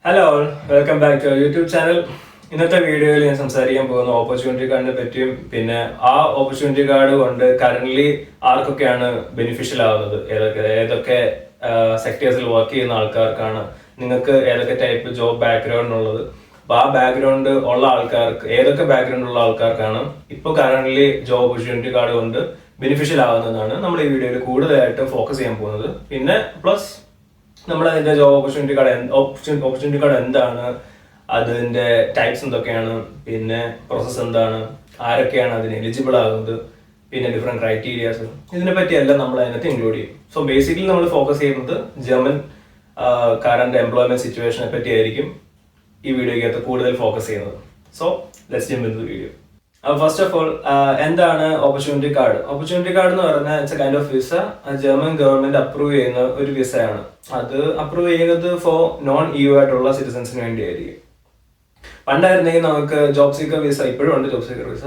Hello all, welcome back to YouTube channel. ഇന്നത്തെ വീഡിയോയിൽ ഞാൻ സംസാരിക്കാൻ പോകുന്ന ഓപ്പർച്യൂണിറ്റി കാർഡിനെ പറ്റിയും പിന്നെ ആ ഓപ്പർച്യൂണിറ്റി കാർഡ് കൊണ്ട് കറന്റ് ആർക്കൊക്കെയാണ് ബെനിഫിഷ്യൽ ആവുന്നത്, ഏതൊക്കെ സെക്ടേഴ്സിൽ വർക്ക് ചെയ്യുന്ന ആൾക്കാർക്കാണ്, നിങ്ങൾക്ക് ഏതൊക്കെ ടൈപ്പ് ജോബ് ബാക്ക്ഗ്രൗണ്ട് ഉള്ളത്, അപ്പൊ ആ ബാക്ക്ഗ്രൗണ്ട് ഉള്ള ആൾക്കാർക്ക്, ഏതൊക്കെ ബാക്ക്ഗ്രൗണ്ട് ഉള്ള ആൾക്കാർക്കാണ് ഇപ്പോൾ കറന്റ് ജോബ് ഓപ്പർച്യൂണിറ്റി കാർഡ് കൊണ്ട് ബെനിഫിഷ്യൽ ആവുന്നതാണ് നമ്മൾ ഈ വീഡിയോയിൽ കൂടുതലായിട്ട് ഫോക്കസ് ചെയ്യാൻ പോകുന്നത്. പിന്നെ പ്ലസ് നമ്മൾ അതിന്റെ ജോബ് ഓപ്പർച്യൂണിറ്റി കാർഡ് എന്താണ്, അതിന്റെ ടൈപ്സ് എന്തൊക്കെയാണ്, പിന്നെ പ്രോസസ്സ് എന്താണ്, ആരൊക്കെയാണ് അതിന് എലിജിബിൾ ആകുന്നത്, പിന്നെ ഡിഫറെന്റ് ക്രൈറ്റീരിയാസ്, ഇതിനെ പറ്റിയെല്ലാം നമ്മൾ അതിനകത്ത് ഇൻക്ലൂഡ് ചെയ്യും. സോ ബേസിക്കലി നമ്മൾ ഫോക്കസ് ചെയ്യുന്നത് ജർമ്മൻ കറന്റ് എംപ്ലോയ്മെന്റ് സിറ്റുവേഷനെ പറ്റി ആയിരിക്കും ഈ വീഡിയോയ്ക്കകത്ത് കൂടുതൽ ഫോക്കസ് ചെയ്യുന്നത്. So let's jump into the video. First of all, എന്താണ് ഓപ്പർച്യൂണിറ്റി കാർഡ്? ഓപ്പർച്യൂണിറ്റി കാർഡ് എന്ന് പറഞ്ഞാൽ it's A kind of visa. German government approve ചെയ്യുന്ന ഒരു വിസയാണ്. അത് അപ്രൂവ് ചെയ്യുന്നത് ഫോർ നോൺ EU ആയിട്ടുള്ള സിറ്റിസൺസിന് വേണ്ടിയായിരിക്കും. പണ്ടായിരുന്നെങ്കിൽ നമുക്ക് ജോബ് സീക്കർ വിസ, ഇപ്പോഴും ഉണ്ട് ജോബ് സീക്കർ വിസ.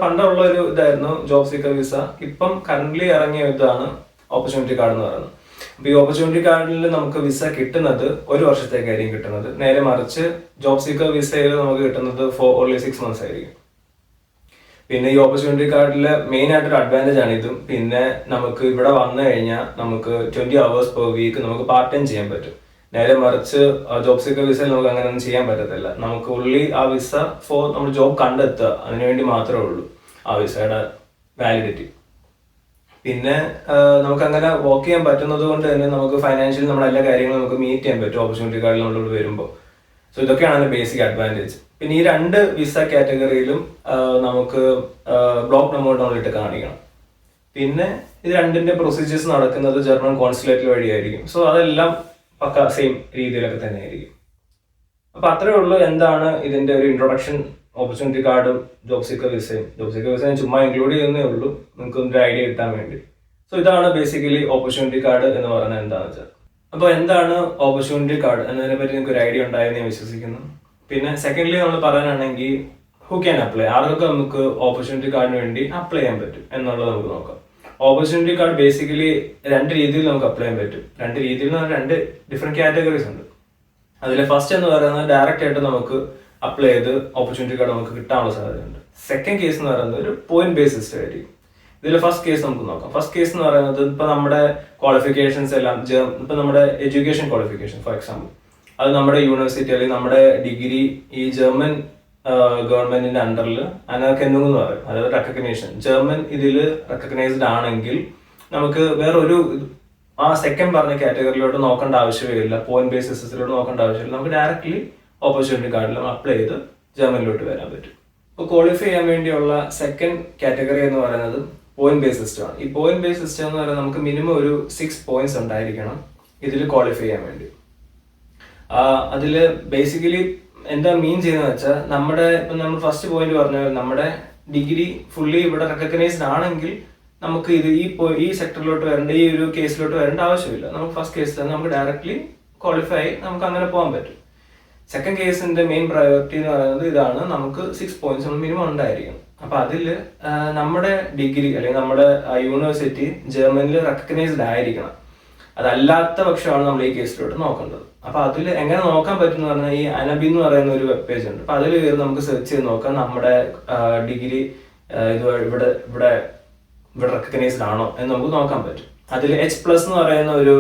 പണ്ടുള്ള ഒരു ഇതായിരുന്നു ജോബ് സീക്കർ വിസ. ഇപ്പം കറന്റ് ഇറങ്ങിയ ഇതാണ് ഓപ്പർച്യൂണിറ്റി കാർഡ് എന്ന് പറയുന്നത്. അപ്പൊ ഈ ഓപ്പർച്യൂണിറ്റി കാർഡിൽ നമുക്ക് വിസ കിട്ടുന്നത് ഒരു വർഷത്തേക്കായിരിക്കും കിട്ടുന്നത്. നേരെ മറിച്ച് ജോബ് സീക്കർ വിസയിൽ നമുക്ക് കിട്ടുന്നത് ഫോർ ഓൺലി 6 months ആയിരിക്കും. പിന്നെ ഈ ഓപ്പർച്യൂണിറ്റി കാർഡില് മെയിൻ ആയിട്ടൊരു അഡ്വാൻറ്റേജ് ആണ് ഇതും. പിന്നെ നമുക്ക് ഇവിടെ വന്നു കഴിഞ്ഞാൽ നമുക്ക് 20 hours per week നമുക്ക് പാർട്ട് ടൈം ചെയ്യാൻ പറ്റും. നേരെ മറിച്ച് ജോബ് സീക്കർ വിസയിൽ നമുക്ക് അങ്ങനെയൊന്നും ചെയ്യാൻ പറ്റത്തില്ല. നമുക്ക് ഉള്ളി ആ വിസ ഫോർ നമ്മൾ ജോബ് കണ്ടെത്തുക, അതിനുവേണ്ടി മാത്രമേ ഉള്ളൂ ആ വിസയുടെ വാലിഡിറ്റി. പിന്നെ നമുക്ക് അങ്ങനെ വർക്ക് ചെയ്യാൻ പറ്റുന്നത് കൊണ്ട് തന്നെ നമുക്ക് ഫൈനാൻഷ്യലി നമ്മുടെ എല്ലാ കാര്യങ്ങളും നമുക്ക് മീറ്റ് ചെയ്യാൻ പറ്റും ഓപ്പർച്യൂണിറ്റി കാർഡിൽ നമ്മളിവിടെ വരുമ്പോൾ. സോ ഇതൊക്കെയാണ് അതിന്റെ ബേസിക് അഡ്വാൻറ്റേജ്. പിന്നെ ഈ രണ്ട് വിസ കാറ്റഗറിയിലും നമുക്ക് ബ്ലോക്ക് നമ്പർ നമ്മളിട്ട് കാണിക്കണം. പിന്നെ ഇത് രണ്ടിന്റെ പ്രൊസീജിയേഴ്സ് നടക്കുന്നത് ജർമ്മൻ കോൺസുലേറ്റ് വഴിയായിരിക്കും. സോ അതെല്ലാം പക്ക സെയിം രീതിയിലൊക്കെ തന്നെ ആയിരിക്കും. അപ്പൊ അത്രേ ഉള്ളൂ എന്താണ് ഇതിന്റെ ഒരു ഇൻട്രൊഡക്ഷൻ, ഓപ്പർച്യൂണിറ്റി കാർഡും ജോബ് സീക്കർ വിസയും. ജോബ് സീക്കർ വിസ ഞാൻ ചുമ്മാ ഇൻക്ലൂഡ് ചെയ്യുന്നേ ഉള്ളൂ, നിങ്ങൾക്ക് ഒരു ഐഡിയ കിട്ടാൻ വേണ്ടി. സോ ഇതാണ് ബേസിക്കലി ഓപ്പർച്യൂണിറ്റി കാർഡ് എന്ന് പറയുന്നത് എന്താണെന്ന് വെച്ചാൽ. അപ്പൊ എന്താണ് ഓപ്പർച്യൂണിറ്റി കാർഡ് എന്നതിനെ പറ്റി നിങ്ങൾക്ക് ഒരു ഐഡിയ ഉണ്ടായെന്ന് ഞാൻ വിശ്വസിക്കുന്നു. പിന്നെ സെക്കൻഡ്ലി നമ്മൾ പറയാനാണെങ്കിൽ ഹു ക്യാൻ അപ്ലൈ, ആർക്കൊക്കെ നമുക്ക് ഓപ്പർച്യൂണിറ്റി കാർഡിന് വേണ്ടി അപ്ലൈ ചെയ്യാൻ പറ്റും എന്നുള്ളത് നമുക്ക് നോക്കാം. ഓപ്പർച്യൂണിറ്റി കാർഡ് ബേസിക്കലി രണ്ട് രീതിയിൽ നമുക്ക് അപ്ലൈ ചെയ്യാൻ പറ്റും. രണ്ട് രീതിയിൽ എന്ന് പറഞ്ഞാൽ രണ്ട് ഡിഫറെന്റ് കാറ്റഗറീസ് ഉണ്ട്. അതിൽ ഫസ്റ്റ് എന്ന് പറയുന്നത് ഡയറക്റ്റ് ആയിട്ട് നമുക്ക് അപ്ലൈ ചെയ്ത് ഓപ്പർച്യൂണിറ്റി കാർഡ് നമുക്ക് കിട്ടാനുള്ള സാധ്യതയുണ്ട്. സെക്കൻഡ് കേസ് എന്ന് പറയുന്നത് ഒരു പോയിന്റ് ബേസ് സിസ്റ്റം ആയിരിക്കും. ഇതിൽ ഫസ്റ്റ് കേസ് നമുക്ക് നോക്കാം. ഫസ്റ്റ് കേസ് എന്ന് പറയുന്നത് ഇപ്പൊ നമ്മുടെ ക്വാളിഫിക്കേഷൻസ് എല്ലാം, ഇപ്പൊ നമ്മുടെ എഡ്യൂക്കേഷൻ ക്വാളിഫിക്കേഷൻ ഫോർ എക്സാമ്പിൾ, അത് നമ്മുടെ യൂണിവേഴ്സിറ്റി അല്ലെങ്കിൽ നമ്മുടെ ഡിഗ്രി ഈ ജർമ്മൻ ഗവൺമെന്റിന്റെ അണ്ടറിൽ അനർക്കെന്നുങ് എന്ന് പറയും, അതായത് റെക്കഗ്നേഷൻ, ജർമ്മൻ ഇതിൽ റെക്കഗ്നൈസ്ഡ് ആണെങ്കിൽ നമുക്ക് വേറൊരു ആ സെക്കൻഡ് പറഞ്ഞ കാറ്റഗറിയിലോട്ട് നോക്കേണ്ട ആവശ്യമില്ല, പോയിന്റ് ബേസ് സിസ്റ്റത്തിലോട്ട് നോക്കേണ്ട ആവശ്യമില്ല. നമുക്ക് ഡയറക്ട്ലി ഓപ്പർച്യൂണിറ്റി കാർഡിൽ അപ്ലൈ ചെയ്ത് ജർമ്മനിലോട്ട് വരാൻ പറ്റും. അപ്പോൾ ക്വാളിഫൈ ചെയ്യാൻ വേണ്ടിയുള്ള സെക്കൻഡ് കാറ്റഗറി എന്ന് പറയുന്നത് പോയിന്റ് ബേസ് സിസ്റ്റം ആണ്. ഈ പോയിന്റ് ബേസ് സിസ്റ്റം എന്ന് പറയുന്നത് നമുക്ക് മിനിമം ഒരു 6 points ഉണ്ടായിരിക്കണം ഇതിൽ ക്വാളിഫൈ ചെയ്യാൻ വേണ്ടി. അതിൽ ബേസിക്കലി എന്താ മീൻ ചെയ്യുന്നത് വെച്ചാൽ നമ്മുടെ ഇപ്പം നമ്മൾ ഫസ്റ്റ് പോയിന്റ് പറഞ്ഞ നമ്മുടെ ഡിഗ്രി ഫുള്ളി ഇവിടെ റെക്കഗ്നൈസ്ഡ് ആണെങ്കിൽ നമുക്ക് ഇത് ഈ സെക്ടറിലോട്ട് വരേണ്ട, ഈ ഒരു കേസിലോട്ട് വരേണ്ട ആവശ്യമില്ല. നമുക്ക് ഫസ്റ്റ് കേസിൽ തന്നെ നമുക്ക് ഡയറക്ട്ലി ക്വാളിഫൈ ആയി നമുക്ക് അങ്ങനെ പോകാൻ പറ്റും. സെക്കൻഡ് കേസിന്റെ മെയിൻ പ്രയോറിറ്റി എന്ന് പറയുന്നത് ഇതാണ്, നമുക്ക് 6 points മിനിമം ഉണ്ടായിരിക്കണം. അപ്പൊ അതിൽ നമ്മുടെ ഡിഗ്രി അല്ലെങ്കിൽ നമ്മുടെ യൂണിവേഴ്സിറ്റി ജർമ്മനിൽ റെക്കഗ്നൈസ്ഡ് ആയിരിക്കണം. അതല്ലാത്ത പക്ഷമാണ് നമ്മൾ ഈ കേസിലോട്ട് നോക്കേണ്ടത്. അപ്പൊ അതിൽ എങ്ങനെ നോക്കാൻ പറ്റും എന്ന് പറഞ്ഞാൽ ഈ അനബി എന്ന് പറയുന്ന ഒരു വെബ് പേജ് ഉണ്ട്. അപ്പൊ അതിൽ കയറി നമുക്ക് സെർച്ച് ചെയ്ത് നോക്കാം നമ്മുടെ ഡിഗ്രി ഇത് ഇവിടെ റെക്കഗ്നൈസ്ഡ് ആണോ എന്ന് നമുക്ക് നോക്കാൻ പറ്റും. അതിൽ H+ എന്ന് പറയുന്ന ഒരു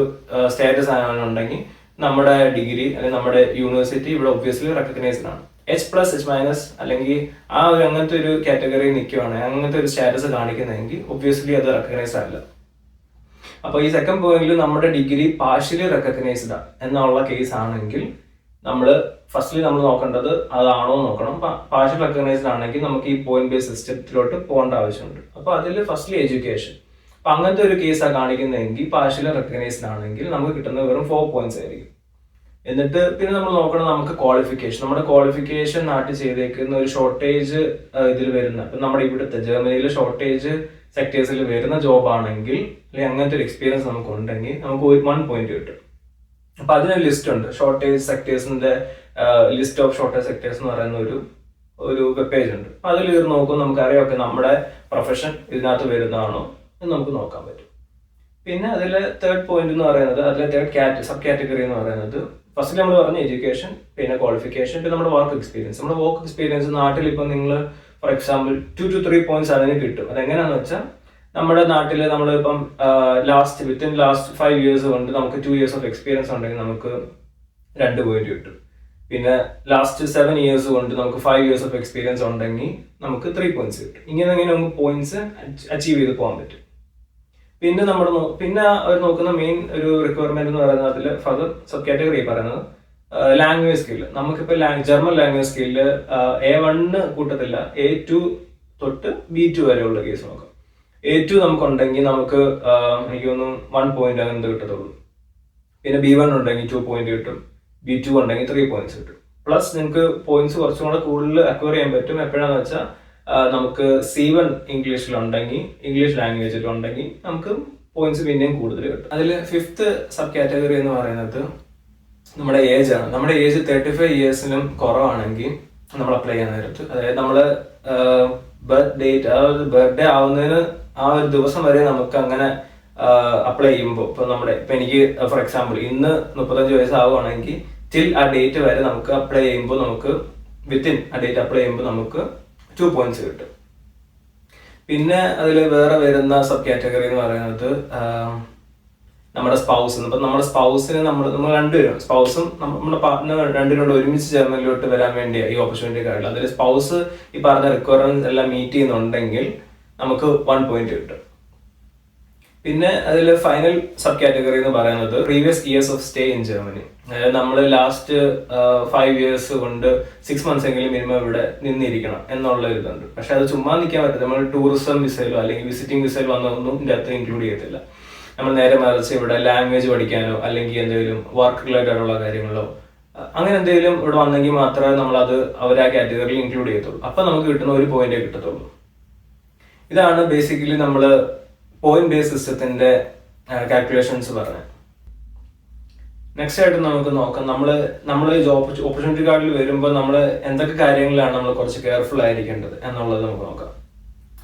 സ്റ്റാറ്റസ് ആണെന്നുണ്ടെങ്കിൽ നമ്മുടെ ഡിഗ്രി അല്ലെങ്കിൽ നമ്മുടെ യൂണിവേഴ്സിറ്റി ഇവിടെ ഒബ്വിയസ്ലി റെക്കഗ്നൈസ്ഡ് ആണ്. H+, H- അല്ലെങ്കിൽ ആ ഒരു അങ്ങനത്തെ ഒരു കാറ്റഗറി നിൽക്കുവാണെങ്കിൽ, അങ്ങനത്തെ ഒരു സ്റ്റാറ്റസ് കാണിക്കുന്നതെങ്കിൽ ഒബ്വിയസ്ലി അത് റെക്കഗ്നൈസ്ഡ് അല്ല. അപ്പൊ ഈ സെക്കൻഡ് പോയിന്റിൽ നമ്മുടെ ഡിഗ്രി പാർഷ്യലി റെക്കഗ്നൈസ്ഡ് എന്നുള്ള കേസ് ആണെങ്കിൽ നമ്മൾ ഫസ്റ്റ്ലി നമ്മൾ നോക്കേണ്ടത് അതാണോ നോക്കണം. പാർഷ്യൽ റെക്കഗ്നൈസ്ഡ് ആണെങ്കിൽ നമുക്ക് ഈ പോയിന്റ് ബേസ് സിസ്റ്റത്തിലോട്ട് പോകേണ്ട ആവശ്യമുണ്ട്. അപ്പൊ അതിൽ ഫസ്റ്റ്ലി എഡ്യൂക്കേഷൻ. അപ്പൊ അങ്ങനത്തെ ഒരു കേസാണ് കാണിക്കുന്നതെങ്കിൽ പാർഷ്യലി റെക്കഗ്നൈസ്ഡ് ആണെങ്കിൽ നമുക്ക് കിട്ടുന്നത് വെറും 4 points ആയിരിക്കും. എന്നിട്ട് പിന്നെ നമ്മൾ നോക്കണം നമുക്ക് ക്വാളിഫിക്കേഷൻ. നമ്മുടെ ക്വാളിഫിക്കേഷൻ നാട്ടിൽ ചെയ്തേക്കുന്ന ഒരു ഷോർട്ടേജ് ഇതിൽ വരുന്ന, ഇപ്പൊ നമ്മുടെ ഇവിടുത്തെ ജർമ്മനിയിലെ ഷോർട്ടേജ് സെക്ടേഴ്സിൽ വരുന്ന ജോബ് ആണെങ്കിൽ അല്ലെങ്കിൽ അങ്ങനത്തെ ഒരു എക്സ്പീരിയൻസ് നമുക്ക് ഉണ്ടെങ്കിൽ നമുക്ക് 1 point കിട്ടും. അപ്പൊ അതിനൊരു ലിസ്റ്റ് ഉണ്ട്, ഷോർട്ടേജ് സെക്ടേഴ്സിന്റെ ലിസ്റ്റ് ഓഫ് ഷോർട്ടേജ് സെക്ടേഴ്സ് എന്ന് പറയുന്ന ഒരു വെബ് പേജ് ഉണ്ട്. അപ്പൊ അതിൽ കയറി നോക്കുമ്പോൾ നമുക്ക് അറിയാം നമ്മുടെ പ്രൊഫഷൻ ഇതിനകത്ത് വരുന്നതാണോ എന്ന് നമുക്ക് നോക്കാൻ പറ്റും. പിന്നെ അതിലെ തേർഡ് പോയിന്റ് എന്ന് പറയുന്നത്, അതിലെ തേർഡ് സബ് കാറ്റഗറി എന്ന് പറയുന്നത് ഫസ്റ്റ് നമ്മൾ പറഞ്ഞ എഡ്യൂക്കേഷൻ, പിന്നെ ക്വാളിഫിക്കേഷൻ, പിന്നെ നമ്മുടെ വർക്ക് എക്സ്പീരിയൻസ്. നമ്മുടെ വർക്ക് എക്സ്പീരിയൻസ് നാട്ടിൽ ഇപ്പം നിങ്ങൾ ഫോർ എക്സാമ്പിൾ 2 to 3 പോയിന്റ്സ് അതിന് കിട്ടും. അതെങ്ങനെയാണെന്ന് വെച്ചാൽ നമ്മുടെ നാട്ടിൽ നമ്മളിപ്പം വിത്തിൻ ലാസ്റ്റ് 5 years കൊണ്ട് നമുക്ക് 2 years ഓഫ് എക്സ്പീരിയൻസ് ഉണ്ടെങ്കിൽ നമുക്ക് 2 പോയിന്റ് കിട്ടും. പിന്നെ ലാസ്റ്റ് 7 years കൊണ്ട് നമുക്ക് 5 years ഓഫ് എക്സ്പീരിയൻസ് ഉണ്ടെങ്കിൽ നമുക്ക് 3 പോയിന്റ്സ് കിട്ടും. ഇങ്ങനെ നമുക്ക് പോയിന്റ്സ് അച്ചീവ് ചെയ്ത് പോകാൻ പറ്റും. പിന്നെ പിന്നെ അവർ നോക്കുന്ന മെയിൻ ഒരു റിക്വയർമെന്റ് എന്ന് പറയുന്നത് അതിൽ ഫർദർ സബ് കാറ്റഗറി പറയുന്നത് ലാംഗ്വേജ് സ്കില്ല്. നമുക്കിപ്പോൾ German language skill A1 കൂട്ടത്തില്ല, A2 തൊട്ട് B2 വരെയുള്ള കേസ് നോക്കാം. A2 നമുക്കുണ്ടെങ്കിൽ നമുക്ക് എനിക്ക് തോന്നുന്നു 1 പോയിന്റ് അങ്ങനെ കിട്ടത്തുള്ളൂ. പിന്നെ B1 ഉണ്ടെങ്കിൽ 2 പോയിന്റ് കിട്ടും, B2 ഉണ്ടെങ്കിൽ 3 പോയിന്റ്സ് കിട്ടും. പ്ലസ് നിങ്ങൾക്ക് പോയിന്റ്സ് കുറച്ചും കൂടെ കൂടുതൽ അക്വയർ ചെയ്യാൻ പറ്റും. എപ്പോഴാന്ന് വെച്ചാൽ നമുക്ക് C1 ഇംഗ്ലീഷിലുണ്ടെങ്കിൽ, ഇംഗ്ലീഷ് ലാംഗ്വേജിലുണ്ടെങ്കിൽ നമുക്ക് പോയിന്റ്സ് പിന്നെയും കൂടുതൽ കിട്ടും. അതിൽ 5th സബ് കാറ്റഗറി എന്ന് പറയുന്നത് നമ്മുടെ ഏജ് ആണ്. നമ്മുടെ ഏജ് 35 yearsനും കുറവാണെങ്കിൽ നമ്മൾ അപ്ലൈ ചെയ്യാൻ നേരത്ത്, അതായത് നമ്മള് ബർത്ത് ഡേറ്റ്, അതായത് ബർത്ത്ഡേ ആവുന്നതിന് ആ ഒരു ദിവസം വരെ നമുക്ക് അങ്ങനെ അപ്ലൈ ചെയ്യുമ്പോൾ ഇപ്പൊ എനിക്ക് ഫോർ എക്സാമ്പിൾ ഇന്ന് 35 വയസ്സാവുകയാണെങ്കിൽ ടിൽ ആ ഡേറ്റ് വരെ നമുക്ക് അപ്ലൈ ചെയ്യുമ്പോൾ നമുക്ക് വിത്തിൻ ആ ഡേറ്റ് അപ്ലൈ ചെയ്യുമ്പോൾ നമുക്ക് 2 പോയിന്റ്സ് കിട്ടും. പിന്നെ അതിൽ വേറെ വരുന്ന സബ് കാറ്റഗറി എന്ന് പറയുന്നത് നമ്മുടെ സ്പൗസ്. ഇപ്പൊ നമ്മുടെ സ്പൗസിന് നമ്മൾ രണ്ടുപേരും, സ്പൗസും നമ്മുടെ പാർട്ട്ണർ രണ്ടുപേരും ഒരുമിച്ച് ജർമ്മനിലോട്ട് വരാൻ വേണ്ടിയ ഈ ഓപ്പർച്യൂണിറ്റി കാർഡിൽ അതിൽ സ്പൗസ് ഈ പറഞ്ഞ റിക്വയർമെന്റ് എല്ലാം മീറ്റ് ചെയ്യുന്നുണ്ടെങ്കിൽ നമുക്ക് 1 പോയിന്റ് കിട്ടും. പിന്നെ അതിൽ ഫൈനൽ സബ് കാറ്റഗറി എന്ന് പറയുന്നത് previous years of stay in Germany. അതായത് നമ്മൾ ലാസ്റ്റ് 5 years കൊണ്ട് 6 months എങ്കിലും മിനിമം ഇവിടെ നിന്നിരിക്കണം എന്നുള്ള ഒരു ഇതുണ്ട്. പക്ഷെ അത് ചുമ്മാ നിൽക്കാൻ പറ്റില്ല. നമ്മൾ ടൂറിസം വിസയിലോ അല്ലെങ്കിൽ വിസിറ്റിംഗ് വിസയിലോ വന്നതൊന്നും ഇതിന്റെ അകത്ത് ഇൻക്ലൂഡ് ചെയ്യത്തില്ല. നമ്മൾ നേരെ മറിച്ച് ഇവിടെ ലാംഗ്വേജ് പഠിക്കാനോ അല്ലെങ്കിൽ എന്തെങ്കിലും വർക്ക് റിലേറ്റഡ് ആയിട്ടുള്ള കാര്യങ്ങളോ അങ്ങനെ എന്തെങ്കിലും ഇവിടെ വന്നെങ്കിൽ മാത്രമേ നമ്മൾ അത് അവർ ആ കാറ്റഗറിയിൽ ഇൻക്ലൂഡ് ചെയ്യത്തുള്ളൂ. അപ്പൊ നമുക്ക് കിട്ടുന്ന 1 പോയിന്റേ കിട്ടത്തുള്ളൂ. ഇതാണ് ബേസിക്കലി നമ്മൾ പോയിന്റ് ബേസ് സിസ്റ്റത്തിന്റെ കാൽക്കുലേഷൻസ് പറഞ്ഞത്. നെക്സ്റ്റ് ആയിട്ട് നമുക്ക് നോക്കാം, നമ്മൾ ജോബ് ഓപ്പർച്യൂണിറ്റി കാർഡിൽ വരുമ്പോൾ നമ്മൾ എന്തൊക്കെ കാര്യങ്ങളിലാണ് നമ്മൾ കുറച്ച് കെയർഫുൾ ആയിരിക്കേണ്ടത് എന്നുള്ളത് നമുക്ക് നോക്കാം.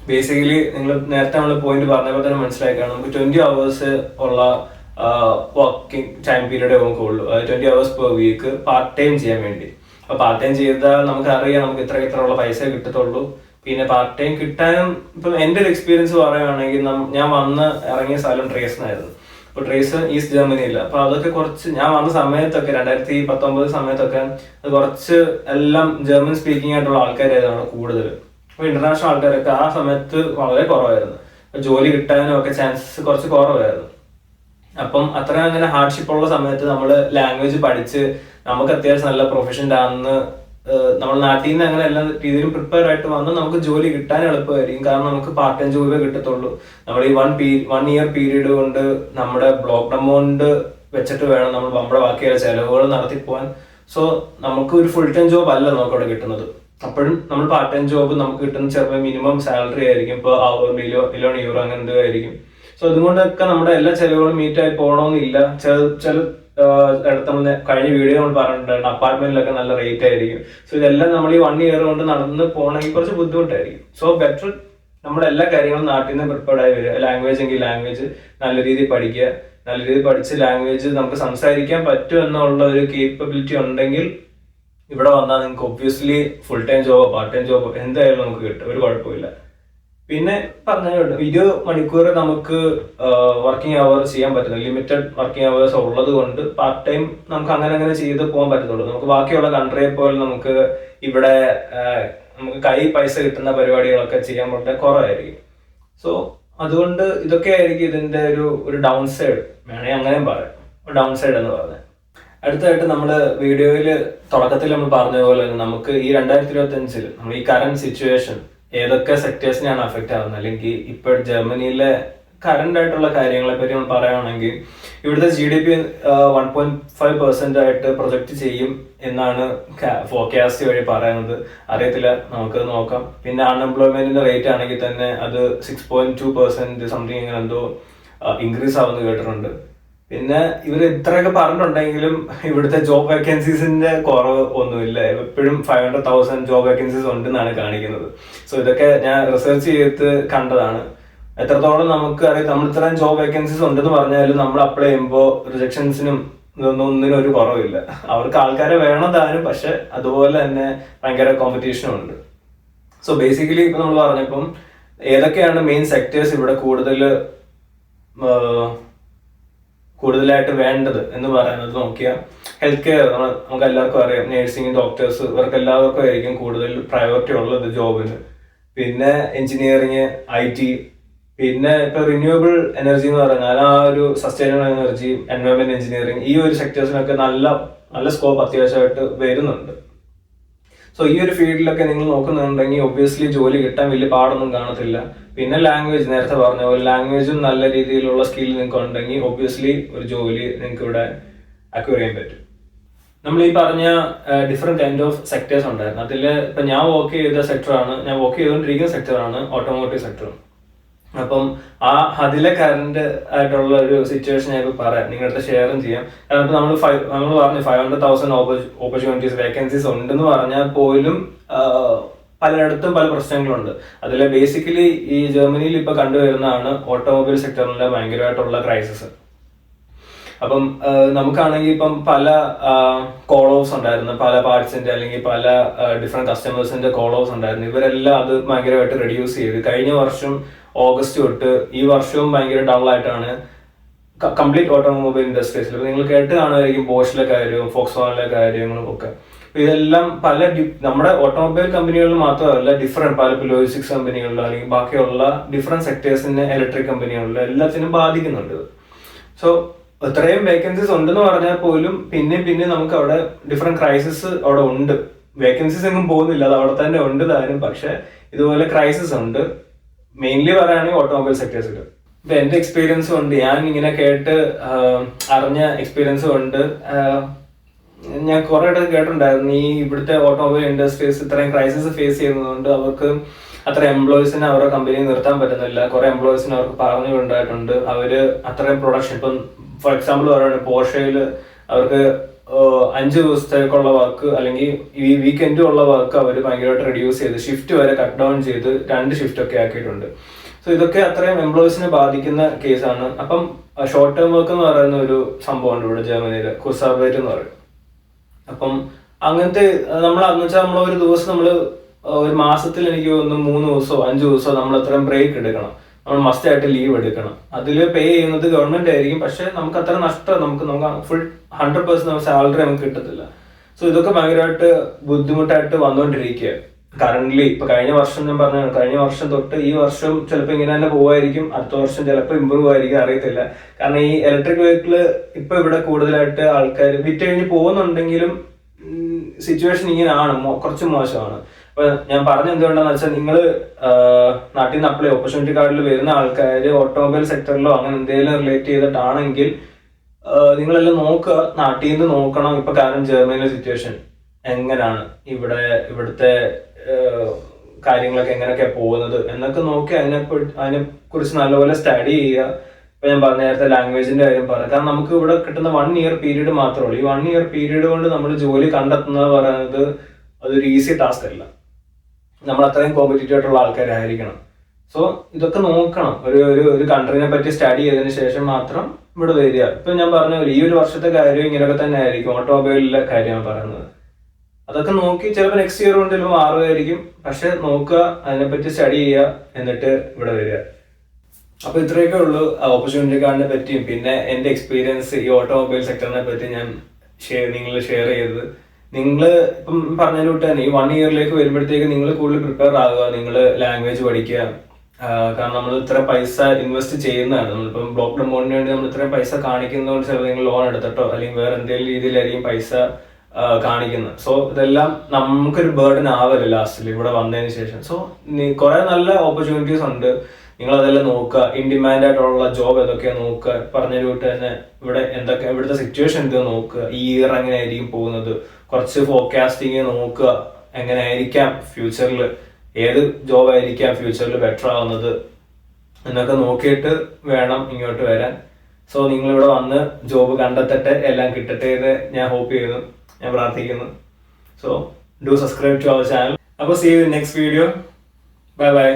ബേസിക്കലി നിങ്ങൾ നേരത്തെ നമ്മൾ പോയിന്റ് പറഞ്ഞപ്പോൾ തന്നെ മനസ്സിലാക്കുകയാണ്, നമുക്ക് 20 hours ഉള്ള വർക്കിംഗ് ടൈം പീരീഡ് നമുക്ക് ഉള്ളൂ. 20 hours per week part time ചെയ്യാൻ വേണ്ടി. അപ്പൊ പാർട്ട് ടൈം ചെയ്താൽ നമുക്ക് അറിയാം നമുക്ക് ഇത്ര ഉള്ള പൈസ കിട്ടത്തുള്ളൂ. പിന്നെ പാർട്ട് ടൈം കിട്ടാനും ഇപ്പം എൻ്റെ ഒരു എക്സ്പീരിയൻസ് പറയുകയാണെങ്കിൽ ഞാൻ ഇറങ്ങിയ സ്ഥലം ട്രേസിനായിരുന്നു. അപ്പൊ ട്രേസ് ഈസ്റ്റ് ജർമ്മനിയില്ല. അപ്പൊ അതൊക്കെ കുറച്ച് ഞാൻ വന്ന സമയത്തൊക്കെ 2019 സമയത്തൊക്കെ അത് കുറച്ച് എല്ലാം ജർമ്മൻ സ്പീക്കിംഗ് ആയിട്ടുള്ള ആൾക്കാരായിരുന്നു കൂടുതൽ. അപ്പൊ ഇന്റർനാഷണൽ ആൾക്കാരൊക്കെ ആ സമയത്ത് വളരെ കുറവായിരുന്നു. ജോലി കിട്ടാനും ഒക്കെ ചാൻസസ് കുറച്ച് കുറവായിരുന്നു. അപ്പം അത്ര അങ്ങനെ ഹാർഡ്ഷിപ്പ് ഉള്ള സമയത്ത് നമ്മൾ ലാംഗ്വേജ് പഠിച്ച് നമുക്ക് അത്യാവശ്യം നല്ല പ്രൊഫഷൻ്റെ ആണെന്ന് നമ്മൾ നാട്ടിൽ നിന്ന് അങ്ങനെ എല്ലാ രീതിയിലും പ്രിപ്പയർ ആയിട്ട് വന്ന് നമുക്ക് ജോലി കിട്ടാൻ എളുപ്പമായിരിക്കും. കാരണം നമുക്ക് പാർട്ട് ടൈം ജോബേ കിട്ടത്തുള്ളൂ. നമ്മൾ ഈ 1 year പീരീഡ് കൊണ്ട് നമ്മുടെ ബ്ലോക്ക് എമൗണ്ട് വെച്ചിട്ട് വേണം നമ്മൾ നമ്മുടെ ബാക്കിയുള്ള ചെലവുകൾ നടത്തിപ്പോവാൻ. സോ നമുക്ക് ഒരു ഫുൾ ടൈം ജോബ് അല്ല നമുക്ക് അവിടെ കിട്ടുന്നത്. അപ്പോഴും നമ്മൾ പാർട്ട് ടൈം ജോബ് നമുക്ക് കിട്ടുന്ന ചിലപ്പോൾ മിനിമം സാലറി ആയിരിക്കും, ഇപ്പോൾ €1 €1 അങ്ങനെ എന്തോ ആയിരിക്കും. സോ അതുകൊണ്ടൊക്കെ നമ്മുടെ എല്ലാ ചെലവുകളും മീറ്റ് ആയി പോകണമെന്നില്ല. ചില നമ്മൾ കഴിഞ്ഞ വീഡിയോ നമ്മൾ പറഞ്ഞിട്ടുണ്ടായിരുന്നു അപ്പാർട്ട്മെന്റിലൊക്കെ നല്ല റേറ്റ് ആയിരിക്കും. സോ ഇതെല്ലാം നമ്മൾ ഈ 1 year കൊണ്ട് നടന്ന് പോകണമെങ്കിൽ കുറച്ച് ബുദ്ധിമുട്ടായിരിക്കും. സോ ബെറ്റർ നമ്മുടെ എല്ലാ കാര്യങ്ങളും നാട്ടിൽ നിന്ന് പ്രിപ്പയർഡ് ആയി വരിക. ലാംഗ്വേജ് എങ്കിൽ ലാംഗ്വേജ് നല്ല രീതിയിൽ പഠിക്കുക. നല്ല രീതിയിൽ പഠിച്ച് ലാംഗ്വേജ് നമുക്ക് സംസാരിക്കാൻ പറ്റും എന്നുള്ള ഒരു കേപ്പബിലിറ്റി ഉണ്ടെങ്കിൽ ഇവിടെ വന്നാൽ നിങ്ങൾക്ക് ഒബ്വിയസ്ലി ഫുൾ ടൈം ജോബോ പാർട്ട് ടൈം ജോബോ എന്തായാലും നമുക്ക് കിട്ടും, ഒരു കുഴപ്പമില്ല. പിന്നെ പറഞ്ഞുകൊണ്ട് 20 മണിക്കൂർ നമുക്ക് വർക്കിംഗ് അവർ ചെയ്യാൻ പറ്റുന്നത്, ലിമിറ്റഡ് വർക്കിംഗ് അവേഴ്സ് ഉള്ളത് കൊണ്ട് പാർട്ട് ടൈം നമുക്ക് അങ്ങനെ ചെയ്ത് പോകാൻ പറ്റത്തുള്ളൂ. നമുക്ക് ബാക്കിയുള്ള കൺട്രിയെ പോലെ നമുക്ക് ഇവിടെ നമുക്ക് കൈ പൈസ കിട്ടുന്ന പരിപാടികളൊക്കെ ചെയ്യാൻ വളരെ കുറവായിരിക്കും. സോ അതുകൊണ്ട് ഇതൊക്കെ ആയിരിക്കും ഇതിന്റെ ഒരു ഡൗൺ സൈഡ്, വേണമെങ്കിൽ അങ്ങനെയും പറയാം, ഡൗൺ സൈഡ് എന്ന് പറഞ്ഞത്. അടുത്തായിട്ട് നമ്മൾ വീഡിയോയിൽ തുടക്കത്തിൽ നമ്മൾ പറഞ്ഞ പോലെ നമുക്ക് ഈ 2025 നമ്മൾ ഈ കറന്റ് സിറ്റുവേഷൻ ഏതൊക്കെ സെക്ടേഴ്സിനെയാണ് അഫക്റ്റ് ആവുന്നത്, അല്ലെങ്കിൽ ഇപ്പോൾ ജർമ്മനിയിലെ കറന്റ് ആയിട്ടുള്ള കാര്യങ്ങളെ പറ്റി നമ്മൾ പറയുകയാണെങ്കിൽ ഇവിടുത്തെ GDP 1.5% ആയിട്ട് പ്രൊജക്ട് ചെയ്യും എന്നാണ് ഫോർകാസ്റ്റ് വഴി പറയുന്നത്. അറിയത്തില്ല, നമുക്ക് നോക്കാം. പിന്നെ അൺഎംപ്ലോയ്മെന്റിന്റെ റേറ്റ് ആണെങ്കിൽ തന്നെ അത് 6.2% സംതിങ് ഇങ്ങനെ എന്തോ ഇൻക്രീസ് ആവുമെന്ന് കേട്ടിട്ടുണ്ട്. പിന്നെ ഇവർ ഇത്രയൊക്കെ പറഞ്ഞിട്ടുണ്ടെങ്കിലും ഇവിടുത്തെ ജോബ് വേക്കൻസീസിന്റെ കുറവ് ഒന്നുമില്ല. എപ്പോഴും 500,000 ജോബ് വേക്കൻസീസ് ഉണ്ടെന്നാണ് കാണിക്കുന്നത്. സോ ഇതൊക്കെ ഞാൻ റിസർച്ച് ചെയ്ത് കണ്ടതാണ്. എത്രത്തോളം നമുക്ക് അറിയാം, നമ്മൾ ഇത്രയും ജോബ് വേക്കൻസീസ് ഉണ്ടെന്ന് പറഞ്ഞാലും നമ്മൾ അപ്ലൈ ചെയ്യുമ്പോൾ റിജക്ഷൻസിനും ഇതൊന്നും ഒന്നിനും ഒരു കുറവില്ല. അവർക്ക് ആൾക്കാരെ വേണം താനും, പക്ഷെ അതുപോലെ തന്നെ ഭയങ്കര കോമ്പറ്റീഷനും ഉണ്ട്. സോ ബേസിക്കലി ഇപ്പൊ നമ്മൾ പറഞ്ഞപ്പം ഏതൊക്കെയാണ് മെയിൻ സെക്ടേഴ്സ് ഇവിടെ കൂടുതലായിട്ട് വേണ്ടത് എന്ന് പറയുന്നത് നോക്കിയാൽ ഹെൽത്ത് കെയർ, നമുക്ക് എല്ലാവർക്കും അറിയാം, നേഴ്സിംഗ്, ഡോക്ടേഴ്സ്, ഇവർക്ക് എല്ലാവർക്കും ആയിരിക്കും കൂടുതൽ പ്രയോറിറ്റി ഉള്ളത് ജോബിന്. പിന്നെ എഞ്ചിനീയറിങ്, IT, പിന്നെ ഇപ്പൊ റിന്യൂവബിൾ എനർജി എന്ന് പറഞ്ഞാൽ ആ ഒരു സസ്റ്റൈനബിൾ എനർജി, എൻവയോൺമെന്റ് എഞ്ചിനീയറിംഗ്, ഈ ഒരു സെക്ടേഴ്സിനൊക്കെ നല്ല സ്കോപ്പ് അത്യാവശ്യമായിട്ട് വരുന്നുണ്ട്. സോ ഈ ഒരു ഫീൽഡിലൊക്കെ നിങ്ങൾ നോക്കുന്നുണ്ടെങ്കിൽ ഒബ്വിയസ്ലി ജോലി കിട്ടാൻ വലിയ പാടൊന്നും കാണത്തില്ല. പിന്നെ ലാംഗ്വേജ്, നേരത്തെ പറഞ്ഞ പോലെ ലാംഗ്വേജും നല്ല രീതിയിലുള്ള സ്കിൽ നിങ്ങൾക്ക് ഉണ്ടെങ്കിൽ ഒബ്വിയസ്ലി ഒരു ജോലി നിങ്ങൾക്ക് ഇവിടെ അക്വയർ ചെയ്യാൻ പറ്റും. നമ്മൾ ഈ പറഞ്ഞ ഡിഫറെന്റ് കൈൻഡ് ഓഫ് സെക്ടേഴ്സ് ഉണ്ടായിരുന്നു. അതിൽ ഇപ്പൊ ഞാൻ വർക്ക് ചെയ്തുകൊണ്ടിരിക്കുന്ന സെക്ടറാണ് ഓട്ടോമോട്ടീവ് സെക്ടർ. അപ്പം അതിലെ കറന്റ് ആയിട്ടുള്ള ഒരു സിറ്റുവേഷൻ ഞാൻ ഇപ്പൊ പറയാം, നിങ്ങളുടെ ഷെയറും ചെയ്യാം. കാരണം ഇപ്പൊ നമ്മൾ പറഞ്ഞു 500,000 ഓപ്പർച്യൂണിറ്റീസ്, വേക്കൻസീസ് ഉണ്ടെന്ന് പറഞ്ഞാൽ പോലും പലയിടത്തും പല പ്രശ്നങ്ങളുണ്ട്. അതിൽ ബേസിക്കലി ഈ ജർമ്മനിയിൽ ഇപ്പൊ കണ്ടുവരുന്നതാണ് ഓട്ടോമൊബൈൽ സെക്ടറിലെ ഭയങ്കരമായിട്ടുള്ള ക്രൈസിസ്. അപ്പം നമുക്കാണെങ്കിൽ ഇപ്പം പല കോൾ ഓഫ്സ് ഉണ്ടായിരുന്നു, പല പാർട്സിന്റെ അല്ലെങ്കിൽ പല ഡിഫറെന്റ് കസ്റ്റമേഴ്സിന്റെ കോൾ ഓഫ്സ് ഉണ്ടായിരുന്നു. ഇവരെല്ലാം അത് ഭയങ്കരമായിട്ട് റെഡ്യൂസ് ചെയ്ത് കഴിഞ്ഞ വർഷം ഓഗസ്റ്റ് തൊട്ട് ഈ വർഷവും ഭയങ്കര ഡള്ളായിട്ടാണ് കംപ്ലീറ്റ് ഓട്ടോമൊബൈൽ ഇൻഡസ്ട്രീസിൽ. നിങ്ങൾ കേട്ട് കാണുമായിരിക്കും ബോഷിലെ കാര്യവും ഫോക്സ്വാഗണിലെ കാര്യങ്ങളും ഒക്കെ. ഇതെല്ലാം നമ്മുടെ ഓട്ടോമൊബൈൽ കമ്പനികളിൽ മാത്രമല്ല, പല ലോജിസ്റ്റിക്സ് കമ്പനികളിലും അല്ലെങ്കിൽ ബാക്കിയുള്ള ഡിഫറെന്റ് സെക്ടേഴ്സിന്റെ ഇലക്ട്രിക് കമ്പനികളിലും എല്ലാത്തിനും ബാധിക്കുന്നുണ്ട്. സോ ഇത്രയും വേക്കൻസീസ് ഉണ്ടെന്ന് പറഞ്ഞാൽ പോലും പിന്നെ നമുക്ക് അവിടെ ഡിഫറെന്റ് ക്രൈസിസ് അവിടെ ഉണ്ട്. വേക്കൻസീസ് എങ്ങും പോകുന്നില്ല, അത് അവിടെ തന്നെ ഉണ്ട് താനും. പക്ഷെ ഇതുപോലെ ക്രൈസിസ് ഉണ്ട്. മെയിൻലി പറയുകയാണെങ്കിൽ ഓട്ടോമൊബൈൽ സെക്ടേഴ്സിൽ. ഇപ്പൊ എന്റെ എക്സ്പീരിയൻസും ഉണ്ട്, ഞാൻ ഇങ്ങനെ കേട്ട് അറിഞ്ഞ എക്സ്പീരിയൻസും ഉണ്ട്. ഞാൻ കുറെ ഇടത്ത് കേട്ടിട്ടുണ്ടായിരുന്നു, ഈ ഇവിടുത്തെ ഓട്ടോമൊബൈൽ ഇൻഡസ്ട്രീസ് ഇത്രയും ക്രൈസിസ് ഫേസ് ചെയ്യുന്നതുകൊണ്ട് അവർക്ക് അത്ര എംപ്ലോയീസിനെ അവരുടെ കമ്പനിയിൽ നിർത്താൻ പറ്റുന്നില്ല. കുറെ എംപ്ലോയീസിനെ അവർക്ക് പറഞ്ഞു കൊണ്ടായിട്ടുണ്ട്. അവര് അത്രയും പ്രൊഡക്ഷൻ, ഇപ്പം ഫോർ എക്സാമ്പിൾ പറയുകയാണെങ്കിൽ പോർഷയിൽ അവർക്ക് 5 ദിവസത്തേക്കുള്ള വർക്ക് അല്ലെങ്കിൽ ഈ വീക്കെൻഡും ഉള്ള വർക്ക് അവർ ഭയങ്കരമായിട്ട് റെഡ്യൂസ് ചെയ്ത് ഷിഫ്റ്റ് വരെ കട്ട് ഡൗൺ ചെയ്ത് 2 ഷിഫ്റ്റ് ഒക്കെ ആക്കിയിട്ടുണ്ട്. സോ ഇതൊക്കെ അത്രയും എംപ്ലോയീസിനെ ബാധിക്കുന്ന കേസാണ്. അപ്പം ഷോർട്ട് ടേം വർക്ക് എന്ന് പറയുന്ന ഒരു സംഭവമുണ്ട് ഇവിടെ ജർമ്മനിയിൽ, കുർസാർബൈറ്റ് എന്ന് പറയും. അപ്പം അങ്ങനത്തെ എന്ന് വെച്ചാൽ നമ്മൾ ഒരു ദിവസം ഒരു മാസത്തിൽ എനിക്ക് തോന്നുന്നു 3 ദിവസമോ 5 ദിവസമോ നമ്മൾ അത്രയും ബ്രേക്ക് എടുക്കണം. നമ്മൾ മസ്റ്റ് ആയിട്ട് ലീവ് എടുക്കണം. അതിൽ പേ ചെയ്യുന്നത് ഗവൺമെന്റ് ആയിരിക്കും, പക്ഷെ നമുക്ക് അത്ര നഷ്ടം, നമുക്ക് ഫുൾ 100% സാലറി നമുക്ക് കിട്ടത്തില്ല. സോ ഇതൊക്കെ ഭയങ്കരമായിട്ട് ബുദ്ധിമുട്ടായിട്ട് വന്നുകൊണ്ടിരിക്കുക കറന്റ്ലി. ഇപ്പൊ കഴിഞ്ഞ വർഷം തൊട്ട് ഈ വർഷം ചിലപ്പോൾ ഇങ്ങനെ തന്നെ പോവായിരിക്കും, അടുത്ത വർഷം ചിലപ്പോൾ ഇമ്പ്രൂവ് ആയിരിക്കും, അറിയത്തില്ല. കാരണം ഈ ഇലക്ട്രിക് വെഹിക്കിള് ഇപ്പൊ ഇവിടെ കൂടുതലായിട്ട് ആൾക്കാർ വിറ്റ് കഴിഞ്ഞ് പോകുന്നുണ്ടെങ്കിലും സിറ്റുവേഷൻ ഇങ്ങനെയാണ്, കുറച്ച് മോശമാണ്. അപ്പൊ ഞാൻ പറഞ്ഞ എന്തുകൊണ്ടാന്ന് വെച്ചാൽ, നിങ്ങൾ നാട്ടിൽ നിന്ന് അപ്ലൈ ഓപ്പർച്യൂണിറ്റി കാർഡിൽ വരുന്ന ആൾക്കാർ ഓട്ടോമൊബൈൽ സെക്ടറിലോ അങ്ങനെ എന്തെങ്കിലും റിലേറ്റ് ചെയ്തിട്ടാണെങ്കിൽ നിങ്ങളെല്ലാം നോക്കുക, നാട്ടിൽ നിന്ന് നോക്കണം. ഇപ്പൊ കാരണം ജർമ്മനിയിലെ സിറ്റുവേഷൻ എങ്ങനെയാണ്, ഇവിടുത്തെ കാര്യങ്ങളൊക്കെ എങ്ങനെയൊക്കെയാ പോകുന്നത് എന്നൊക്കെ നോക്കി അതിനെ കുറിച്ച് നല്ലപോലെ സ്റ്റഡി ചെയ്യുക. ഇപ്പൊ ഞാൻ പറഞ്ഞ നേരത്തെ ലാംഗ്വേജിന്റെ കാര്യം പറയാം. കാരണം നമുക്ക് ഇവിടെ കിട്ടുന്ന 1 ഇയർ പീരീഡ് മാത്രമേ ഉള്ളൂ. ഈ 1 ഇയർ പീരീഡ് കൊണ്ട് നമ്മൾ ജോലി കണ്ടെത്തുന്നത് പറയുന്നത് അതൊരു ഈസി ടാസ്ക് അല്ല. നമ്മൾ അത്രയും കോമ്പറ്റീറ്റീവ് ആയിട്ടുള്ള ആൾക്കാരായിരിക്കണം. സോ ഇതൊക്കെ നോക്കണം. ഒരു കൺട്രീനെ പറ്റി സ്റ്റഡി ചെയ്തതിനു ശേഷം മാത്രം ഇവിടെ വരിക. ഇപ്പൊ ഞാൻ പറഞ്ഞ ഈ ഒരു വർഷത്തെ കാര്യം ഇങ്ങനെയൊക്കെ തന്നെ ആയിരിക്കും. ഓട്ടോമൊബൈലിലെ കാര്യമാണ് പറയുന്നത്. അതൊക്കെ നോക്കി ചിലപ്പോൾ നെക്സ്റ്റ് ഇയർ കൊണ്ട് ചിലപ്പോൾ മാറുമായിരിക്കും. പക്ഷെ നോക്കുക, അതിനെപ്പറ്റി സ്റ്റഡി ചെയ്യുക, എന്നിട്ട് ഇവിടെ വരിക. അപ്പൊ ഇത്രയൊക്കെ ഉള്ളൂ ഓപ്പർച്യൂണിറ്റി കാർഡിനെ പറ്റിയും പിന്നെ എന്റെ എക്സ്പീരിയൻസ് ഈ ഓട്ടോമൊബൈൽ സെക്ടറിനെ പറ്റി ഞാൻ നിങ്ങൾ ഷെയർ ചെയ്തത്. നിങ്ങൾ ഇപ്പം പറഞ്ഞതിലോട്ട് തന്നെ ഈ 1 ഇയറിലേക്ക് വരുമ്പോഴത്തേക്ക് നിങ്ങൾ കൂടുതൽ പ്രിപ്പയർ ആകുക, നിങ്ങൾ ലാംഗ്വേജ് പഠിക്കുക. കാരണം നമ്മൾ ഇത്ര പൈസ ഇൻവെസ്റ്റ് ചെയ്യുന്നതാണ്. നമ്മളിപ്പം ബ്ലോക്ക് ഡെമോണിന് വേണ്ടി നമ്മൾ ഇത്രയും പൈസ കാണിക്കുന്നതുകൊണ്ട് ചിലപ്പോൾ നിങ്ങൾ ലോൺ എടുത്തിട്ടോ അല്ലെങ്കിൽ വേറെ എന്തെങ്കിലും രീതിയിലായിരിക്കും പൈസ കാണിക്കുന്നത്. സോ ഇതെല്ലാം നമുക്കൊരു ബേർഡൻ ആവല്ലോ ലാസ്റ്റിൽ ഇവിടെ വന്നതിന് ശേഷം. സോ കുറെ നല്ല ഓപ്പർച്യൂണിറ്റീസ് ഉണ്ട്, നിങ്ങൾ അതെല്ലാം നോക്കുക. ഇൻ ഡിമാൻഡ് ആയിട്ടുള്ള ജോബ് ഏതൊക്കെയാ നോക്കുക. പറഞ്ഞൊരുട്ട് തന്നെ ഇവിടുത്തെ സിറ്റുവേഷൻ എന്ത് നോക്കുക. ഈ ഇയർ എങ്ങനെയായിരിക്കും പോകുന്നത്, കുറച്ച് ഫോർകാസ്റ്റിംഗ് നോക്കുക. എങ്ങനെയായിരിക്കാം ഫ്യൂച്ചറിൽ, ഏത് ജോബ് ആയിരിക്കാം ഫ്യൂച്ചറിൽ ബെറ്റർ ആവുന്നത് എന്നൊക്കെ നോക്കിയിട്ട് വേണം ഇങ്ങോട്ട് വരാൻ. സോ നിങ്ങളിവിടെ വന്ന് ജോബ് കണ്ടെത്തട്ടെ, എല്ലാം കിട്ടട്ടെ എന്ന് ഞാൻ ഹോപ്പ് ചെയ്യുന്നു, ഞാൻ പ്രാർത്ഥിക്കുന്നു. So do subscribe to our channel. അപ്പോൾ see you in next video. Bye by.